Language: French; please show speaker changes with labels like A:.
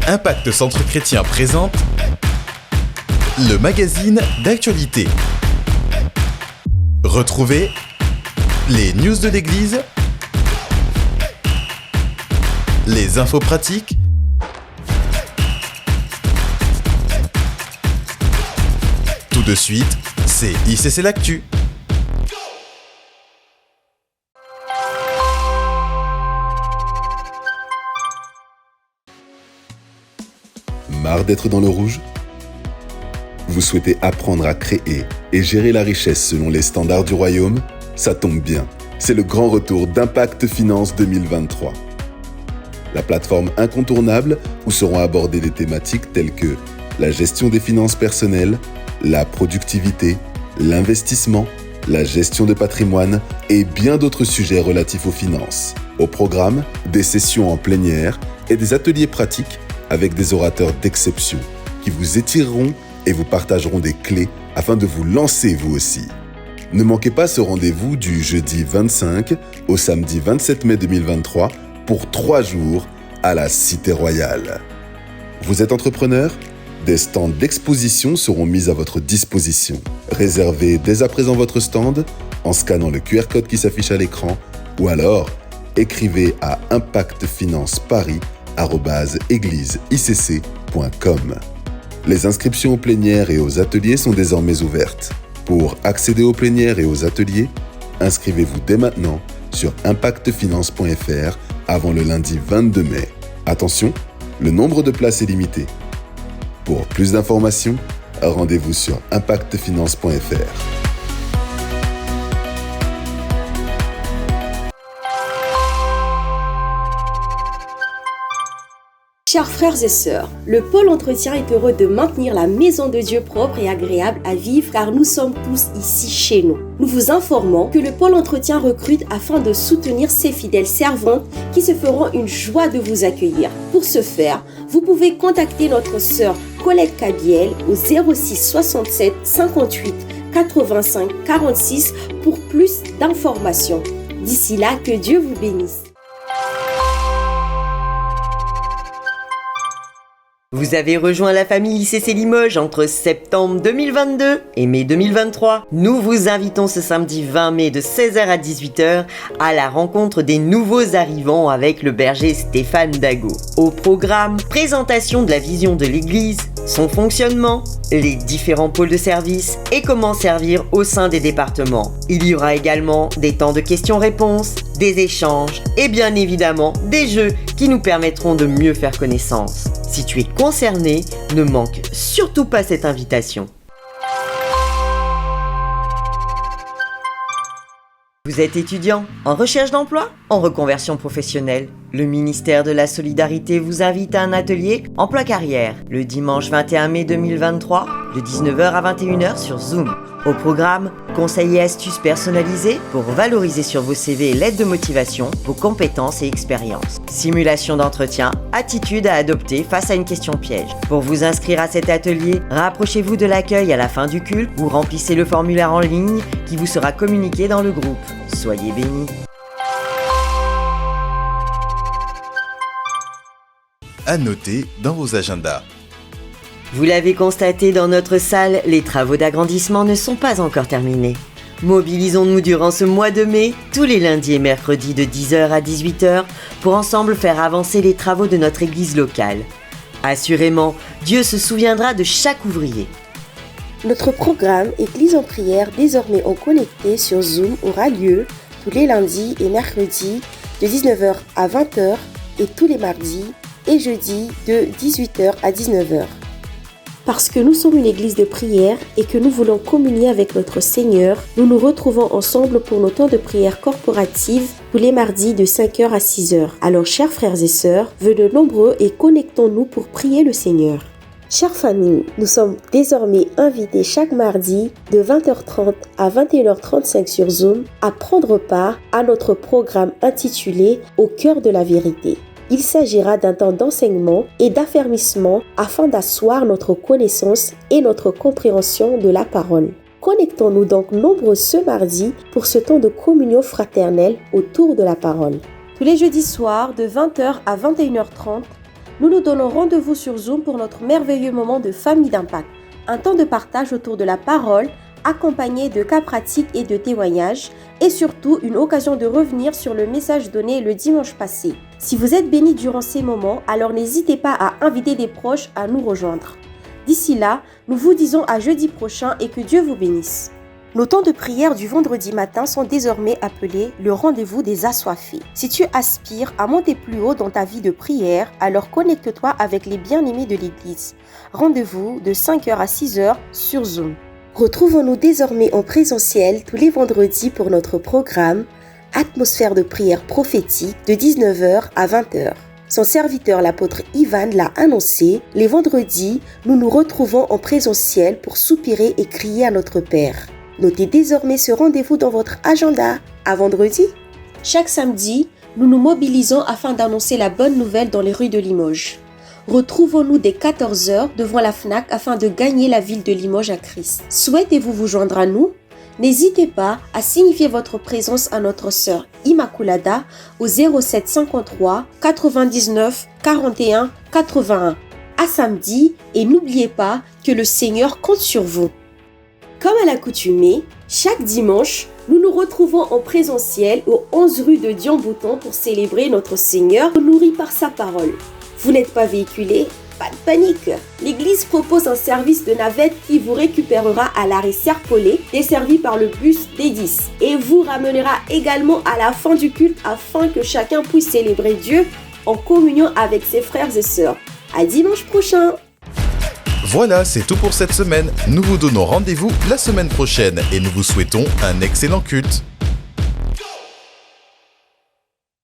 A: Impact Centre Chrétien présente le magazine d'actualité. Retrouvez les news de l'Église, les infos pratiques, tout de suite, c'est ICC l'Actu.
B: Marre d'être dans le rouge ? Vous souhaitez apprendre à créer et gérer la richesse selon les standards du royaume ? Ça tombe bien, c'est le grand retour d'Impact Finance 2023. La plateforme incontournable où seront abordées des thématiques telles que la gestion des finances personnelles, la productivité, l'investissement, la gestion de patrimoine et bien d'autres sujets relatifs aux finances. Au programme, des sessions en plénière et des ateliers pratiques avec des orateurs d'exception qui vous étireront et vous partageront des clés afin de vous lancer vous aussi. Ne manquez pas ce rendez-vous du jeudi 25 au samedi 27 mai 2023 pour 3 jours à la Cité Royale. Vous êtes entrepreneur ? Des stands d'exposition seront mis à votre disposition. Réservez dès à présent votre stand en scannant le QR code qui s'affiche à l'écran ou alors écrivez à impactfinanceparis@égliseicc.com. Les inscriptions aux plénières et aux ateliers sont désormais ouvertes. Pour accéder aux plénières et aux ateliers, inscrivez-vous dès maintenant sur impactfinance.fr avant le lundi 22 mai. Attention, le nombre de places est limité. Pour plus d'informations, rendez-vous sur impactfinance.fr.
C: Chers frères et sœurs, le pôle entretien est heureux de maintenir la maison de Dieu propre et agréable à vivre car nous sommes tous ici chez nous. Nous vous informons que le pôle entretien recrute afin de soutenir ses fidèles servantes qui se feront une joie de vous accueillir. Pour ce faire, vous pouvez contacter notre sœur Colette Cabiel au 06 67 58 85 46 pour plus d'informations. D'ici là, que Dieu vous bénisse.
D: Vous avez rejoint la famille ICC Limoges entre septembre 2022 et mai 2023. Nous vous invitons ce samedi 20 mai de 16h à 18h à la rencontre des nouveaux arrivants avec le berger Stéphane Dago. Au programme, présentation de la vision de l'Église, son fonctionnement, les différents pôles de service et comment servir au sein des départements. Il y aura également des temps de questions-réponses, des échanges et bien évidemment des jeux qui nous permettront de mieux faire connaissance. Si tu es concerné, ne manque surtout pas cette invitation. Vous êtes étudiant, en recherche d'emploi, en reconversion professionnelle. Le ministère de la Solidarité vous invite à un atelier Emploi Carrière le dimanche 21 mai 2023 de 19h à 21h sur Zoom. Au programme, conseils et astuces personnalisés pour valoriser sur vos CV l'aide de motivation, vos compétences et expériences. Simulation d'entretien, attitude à adopter face à une question piège. Pour vous inscrire à cet atelier, rapprochez-vous de l'accueil à la fin du culte ou remplissez le formulaire en ligne qui vous sera communiqué dans le groupe. Soyez bénis.
A: À noter dans vos agendas.
D: Vous l'avez constaté dans notre salle, les travaux d'agrandissement ne sont pas encore terminés. Mobilisons-nous durant ce mois de mai, tous les lundis et mercredis de 10h à 18h, pour ensemble faire avancer les travaux de notre église locale. Assurément, Dieu se souviendra de chaque ouvrier.
C: Notre programme Église en prière, désormais en connecté sur Zoom, aura lieu tous les lundis et mercredis de 19h à 20h et tous les mardis et jeudis de 18h à 19h. Parce que nous sommes une église de prière et que nous voulons communier avec notre Seigneur, nous nous retrouvons ensemble pour nos temps de prière corporative tous les mardis de 5h à 6h. Alors, chers frères et sœurs, venez nombreux et connectons-nous pour prier le Seigneur. Chère famille, nous sommes désormais invités chaque mardi de 20h30 à 21h35 sur Zoom à prendre part à notre programme intitulé « Au cœur de la vérité ». Il s'agira d'un temps d'enseignement et d'affermissement afin d'asseoir notre connaissance et notre compréhension de la parole. Connectons-nous donc nombreux ce mardi pour ce temps de communion fraternelle autour de la parole. Tous les jeudis soirs de 20h à 21h30, nous nous donnons rendez-vous sur Zoom pour notre merveilleux moment de famille d'impact. Un temps de partage autour de la parole, accompagné de cas pratiques et de témoignages, et surtout une occasion de revenir sur le message donné le dimanche passé. Si vous êtes bénis durant ces moments, alors n'hésitez pas à inviter des proches à nous rejoindre. D'ici là, nous vous disons à jeudi prochain et que Dieu vous bénisse. Nos temps de prière du vendredi matin sont désormais appelés le rendez-vous des assoiffés. Si tu aspires à monter plus haut dans ta vie de prière, alors connecte-toi avec les bien-aimés de l'Église. Rendez-vous de 5h à 6h sur Zoom. Retrouvons-nous désormais en présentiel tous les vendredis pour notre programme Atmosphère de prière prophétique de 19h à 20h. Son serviteur l'apôtre Ivan l'a annoncé, les vendredis, nous nous retrouvons en présentiel pour soupirer et crier à notre Père. Notez désormais ce rendez-vous dans votre agenda. À vendredi. Chaque samedi, nous nous mobilisons afin d'annoncer la bonne nouvelle dans les rues de Limoges. Retrouvons-nous dès 14h devant la FNAC afin de gagner la ville de Limoges à Christ. Souhaitez-vous vous joindre à nous? N'hésitez pas à signifier votre présence à notre sœur Immaculada au 07 53 99 41 81. À samedi et n'oubliez pas que le Seigneur compte sur vous. Comme à l'accoutumée, chaque dimanche, nous nous retrouvons en présentiel au 11 rue de Diambouton pour célébrer notre Seigneur nourri par sa parole. Vous n'êtes pas véhiculé? Pas de panique! L'église propose un service de navette qui vous récupérera à l'arrêt Serpollet, desservi par le bus D10, et vous ramènera également à la fin du culte afin que chacun puisse célébrer Dieu en communion avec ses frères et sœurs. À dimanche prochain!
A: Voilà, c'est tout pour cette semaine. Nous vous donnons rendez-vous la semaine prochaine et nous vous souhaitons un excellent culte.